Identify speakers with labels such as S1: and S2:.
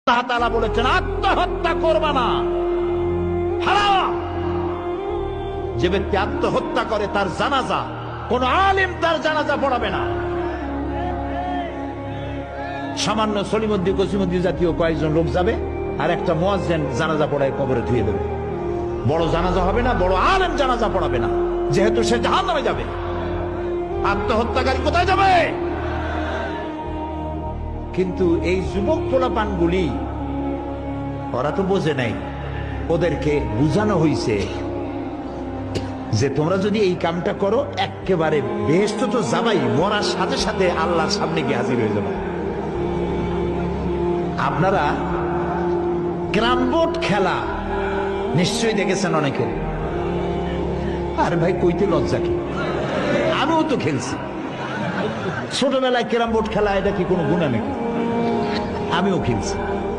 S1: আল্লাহ তাআলা বলেছেন আত্মহত্যা করবা না, হারাম। যে ব্যক্তি আত্মহত্যা করে তার জানাজা কোন আলেম তার জানাজা পড়াবে না। সামান্য সলিমুদ্দিন কসিমুদ্দিন জাতীয় কয়েকজন লোক যাবে, আর একটা মুয়াজ্জিন জানাজা পড়ায় কবরে ধুয়ে দেবে। বড় জানাজা হবে না, বড় আলেম জানাজা পড়াবে না, যেহেতু সে জাহান্নামে যাবে। আত্মহত্যাকারী কোথায় যাবে? কিন্তু এই যুবক পোলাপানগুলি ওরা তো বোঝে নাই, ওদেরকে বুঝানো হইছে যে তোমরা যদি এই কামটা করো একেবারে বেহেশতে তো যাবাই, মরার সাথে সাথে আল্লাহর সামনে গিয়ে হাজির হয়ে যাবে। আপনারা ক্যারাম বোর্ড খেলা নিশ্চয়ই দেখেছেন অনেকে। আর ভাই কইতে লজ্জা কি, আমিও তো খেলছি ছোটবেলায় ক্যারাম বোর্ড খেলা, এটা কি কোনো গুনাহ নাকি? আমিও খেলছি।